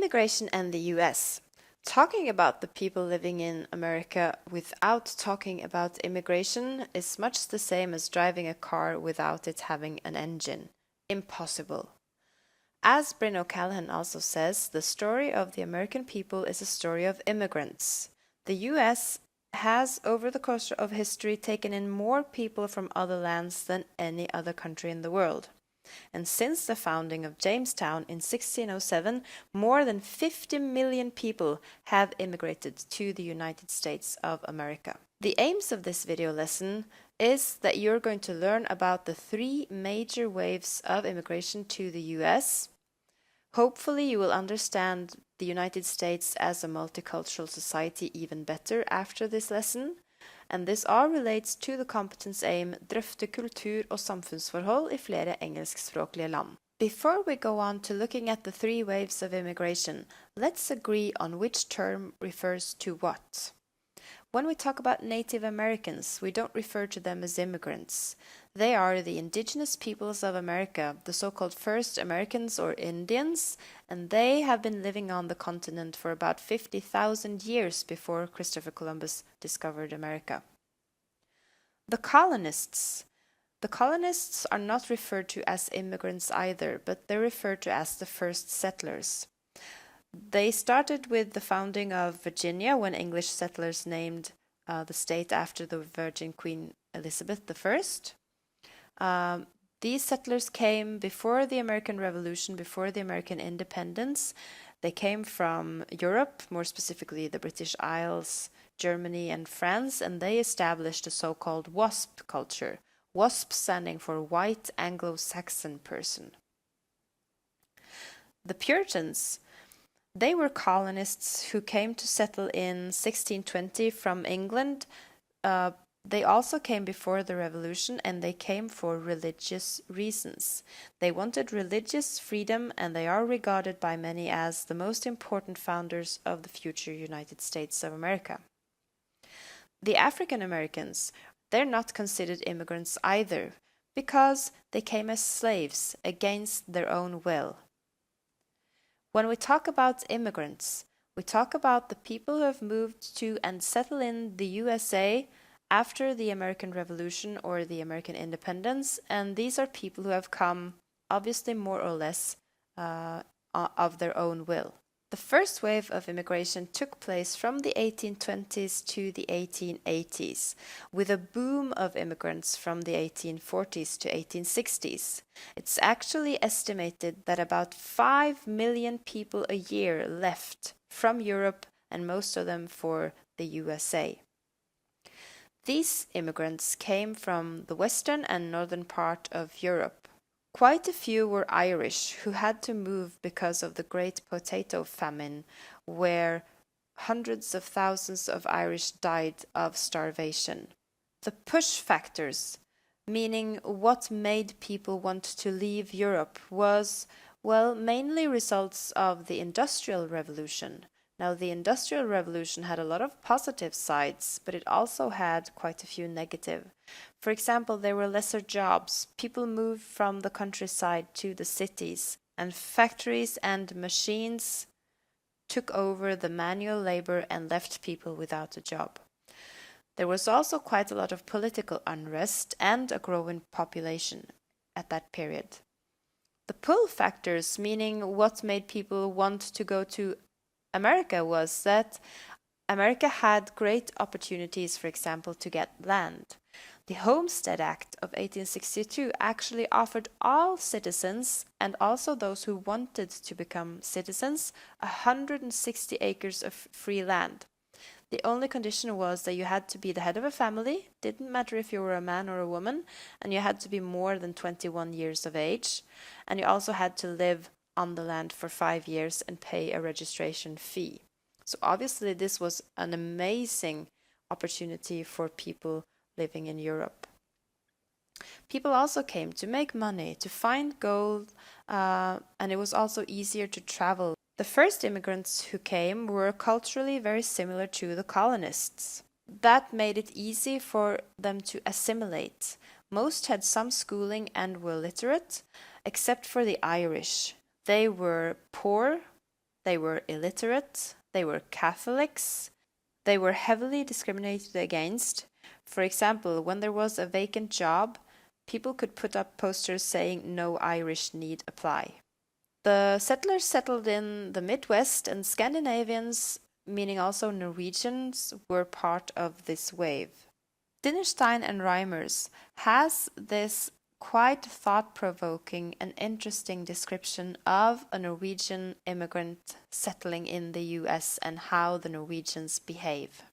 Immigration and the US. Talking about the people living in America without talking about immigration is much the same as driving a car without it having an engine. Impossible. As Bryn O'Callaghan also says, the story of the American people is a story of immigrants. The US has, over the course of history, taken in more people from other lands than any other country in the world. And since the founding of Jamestown in 1607, more than 50 million people have immigrated to the United States of America. The aims of this video lesson is that you're going to learn about the three major waves of immigration to the US. Hopefully you will understand the United States as a multicultural society even better after this lesson. And this all relates to the competence aim drøfte kultur- og samfunnsforhold i flere engelskspråklige land. Before we go on to looking at the three waves of immigration, let's agree on which term refers to what. When we talk about Native Americans, we don't refer to them as immigrants. They are the indigenous peoples of America, the so-called first Americans or Indians, and they have been living on the continent for about 50,000 years before Christopher Columbus discovered America. The colonists. The colonists are not referred to as immigrants either, but they're referred to as the first settlers. They started with the founding of Virginia when English settlers named the state after the Virgin Queen Elizabeth I. These settlers came before the American Revolution, before the American independence. They came from Europe, more specifically the British Isles, Germany and France, and they established a so-called WASP culture. WASP standing for White Anglo-Saxon Person. The Puritans, they were colonists who came to settle in 1620 from England. They also came before the revolution, and they came for religious reasons. They wanted religious freedom, and they are regarded by many as the most important founders of the future United States of America. The African Americans, they're not considered immigrants either, because they came as slaves against their own will. When we talk about immigrants, we talk about the people who have moved to and settled in the USA after the American Revolution or the American independence, and these are people who have come, obviously more or less, of their own will. The first wave of immigration took place from the 1820s to the 1880s, with a boom of immigrants from the 1840s to 1860s. It's actually estimated that about 5 million people a year left from Europe, and most of them for the USA. These immigrants came from the western and northern part of Europe. Quite a few were Irish, who had to move because of the Great Potato Famine, where hundreds of thousands of Irish died of starvation. The push factors, meaning what made people want to leave Europe, was, well, mainly results of the Industrial Revolution. Now, the Industrial Revolution had a lot of positive sides, but it also had quite a few negative. For example, there were lesser jobs. People moved from the countryside to the cities, and factories and machines took over the manual labor and left people without a job. There was also quite a lot of political unrest and a growing population at that period. The pull factors, meaning what made people want to go to America, was that America had great opportunities, for example, to get land. The Homestead Act of 1862 actually offered all citizens, and also those who wanted to become citizens, 160 acres of free land. The only condition was that you had to be the head of a family, didn't matter if you were a man or a woman, and you had to be more than 21 years of age, and you also had to live on the land for 5 years and pay a registration fee. So obviously this was an amazing opportunity for people living in Europe. People also came to make money, to find gold, and it was also easier to travel. The first immigrants who came were culturally very similar to the colonists. That made it easy for them to assimilate. Most had some schooling and were literate, except for the Irish. They were poor, they were illiterate, they were Catholics, they were heavily discriminated against. For example, when there was a vacant job, people could put up posters saying "No Irish need apply." The settlers settled in the Midwest, and Scandinavians, meaning also Norwegians, were part of this wave. Dinnerstein and Reimers has this quite thought-provoking and interesting description of a Norwegian immigrant settling in the US and how the Norwegians behave.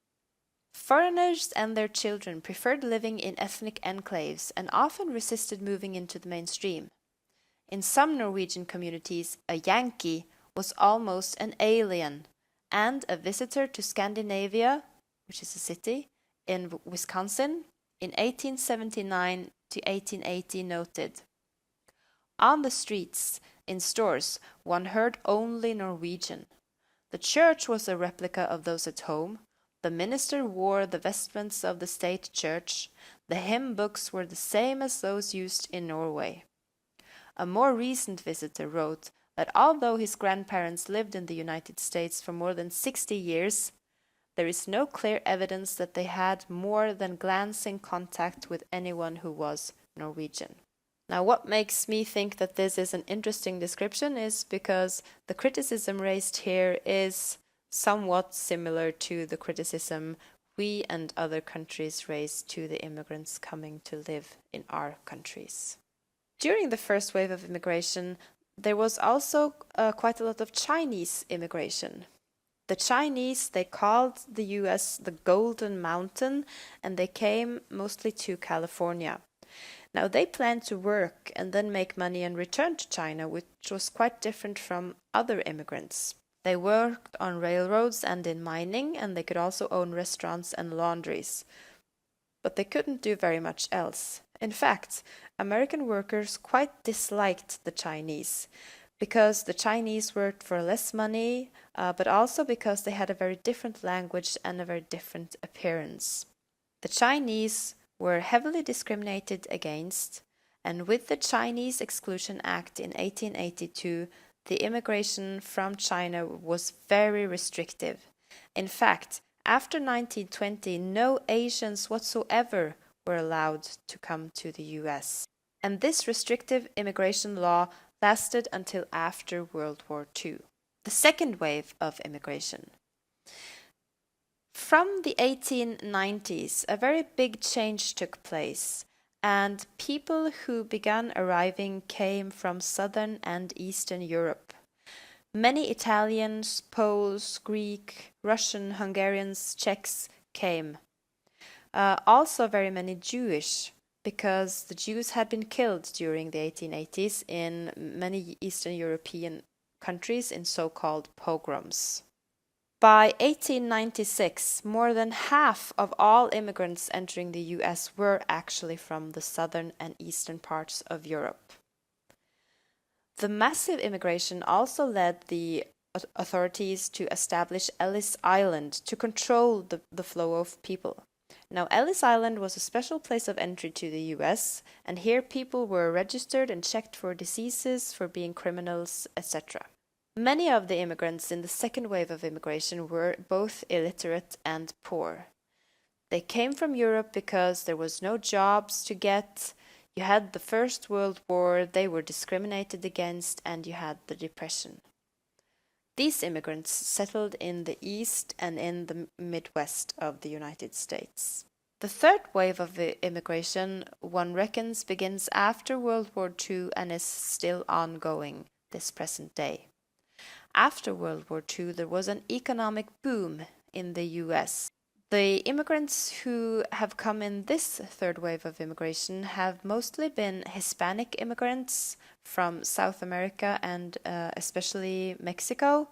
Foreigners and their children preferred living in ethnic enclaves and often resisted moving into the mainstream. In some Norwegian communities, a Yankee was almost an alien, and a visitor to Scandinavia, which is a city, in Wisconsin, in 1879 to 1880 noted, "On the streets, in stores, one heard only Norwegian. The church was a replica of those at home. The minister wore the vestments of the state church. The hymn books were the same as those used in Norway." A more recent visitor wrote that although his grandparents lived in the United States for more than 60 years, there is no clear evidence that they had more than glancing contact with anyone who was Norwegian. Now, what makes me think that this is an interesting description is because the criticism raised here is somewhat similar to the criticism we and other countries raise to the immigrants coming to live in our countries. During the first wave of immigration, there was also quite a lot of Chinese immigration. The Chinese, they called the US the Golden Mountain, and they came mostly to California. Now, they planned to work and then make money and return to China, which was quite different from other immigrants. They worked on railroads and in mining, and they could also own restaurants and laundries. But they couldn't do very much else. In fact, American workers quite disliked the Chinese, because the Chinese worked for less money, but also because they had a very different language and a very different appearance. The Chinese were heavily discriminated against, and with the Chinese Exclusion Act in 1882, the immigration from China was very restrictive. In fact, after 1920, no Asians whatsoever were allowed to come to the US. And this restrictive immigration law lasted until after World War II. The second wave of immigration. From the 1890s, a very big change took place, and people who began arriving came from Southern and Eastern Europe. Many Italians, Poles, Greek, Russian, Hungarians, Czechs came. Also very many Jewish, because the Jews had been killed during the 1880s in many Eastern European countries in so-called pogroms. By 1896, more than half of all immigrants entering the US were actually from the southern and eastern parts of Europe. The massive immigration also led the authorities to establish Ellis Island to control the flow of people. Now, Ellis Island was a special place of entry to the US, and here people were registered and checked for diseases, for being criminals, etc. Many of the immigrants in the second wave of immigration were both illiterate and poor. They came from Europe because there was no jobs to get, you had the First World War, they were discriminated against, and you had the Depression. These immigrants settled in the East and in the Midwest of the United States. The third wave of immigration, one reckons, begins after World War II and is still ongoing this present day. After World War II, there was an economic boom in the US. The immigrants who have come in this third wave of immigration have mostly been Hispanic immigrants from South America and especially Mexico.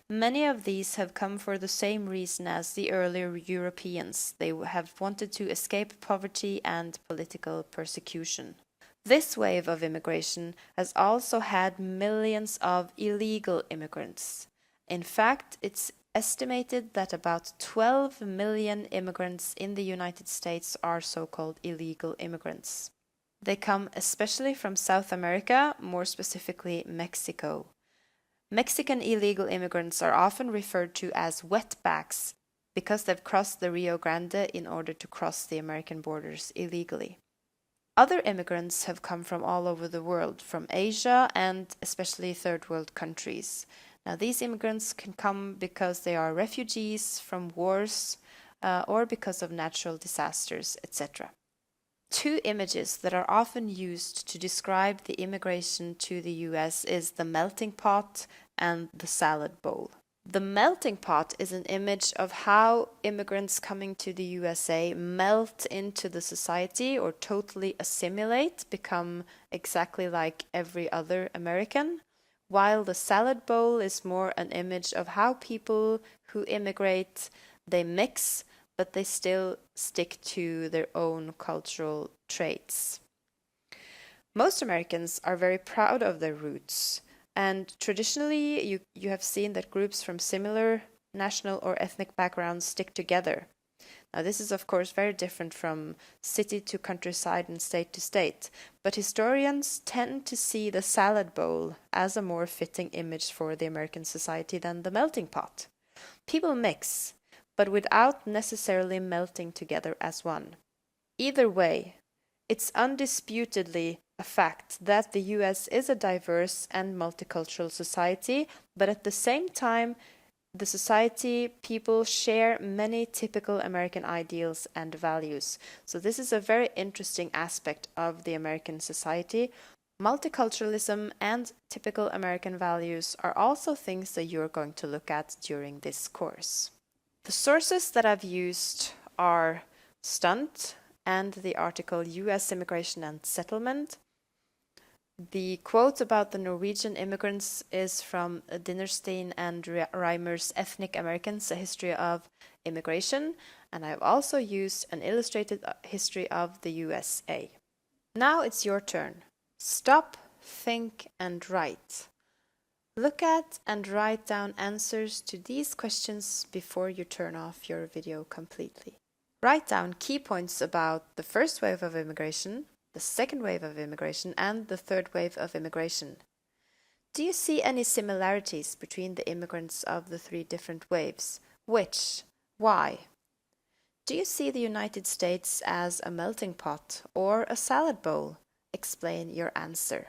Many of these have come for the same reason as the earlier Europeans. They have wanted to escape poverty and political persecution. This wave of immigration has also had millions of illegal immigrants. In fact, it's estimated that about 12 million immigrants in the United States are so-called illegal immigrants. They come especially from South America, more specifically Mexico. Mexican illegal immigrants are often referred to as wetbacks because they've crossed the Rio Grande in order to cross the American borders illegally. Other immigrants have come from all over the world, from Asia and especially third world countries. Now, these immigrants can come because they are refugees from wars or because of natural disasters, etc. Two images that are often used to describe the immigration to the US is the melting pot and the salad bowl. The melting pot is an image of how immigrants coming to the USA melt into the society or totally assimilate, become exactly like every other American, while the salad bowl is more an image of how people who immigrate, they mix, but they still stick to their own cultural traits. Most Americans are very proud of their roots. And traditionally, you have seen that groups from similar national or ethnic backgrounds stick together. Now, this is, of course, very different from city to countryside and state to state, but historians tend to see the salad bowl as a more fitting image for the American society than the melting pot. People mix, but without necessarily melting together as one. Either way, it's undisputedly a fact that the US is a diverse and multicultural society, but at the same time, the society people share many typical American ideals and values. So this is a very interesting aspect of the American society. Multiculturalism and typical American values are also things that you're going to look at during this course. The sources that I've used are Stunt and the article US Immigration and Settlement. The quote about the Norwegian immigrants is from Dinnerstein and Reimer's Ethnic Americans, A History of Immigration, and I've also used an illustrated history of the USA. Now it's your turn. Stop, think, and write. Look at and write down answers to these questions before you turn off your video completely. Write down key points about the first wave of immigration, the second wave of immigration, and the third wave of immigration. Do you see any similarities between the immigrants of the three different waves? Which? Why? Do you see the United States as a melting pot or a salad bowl? Explain your answer.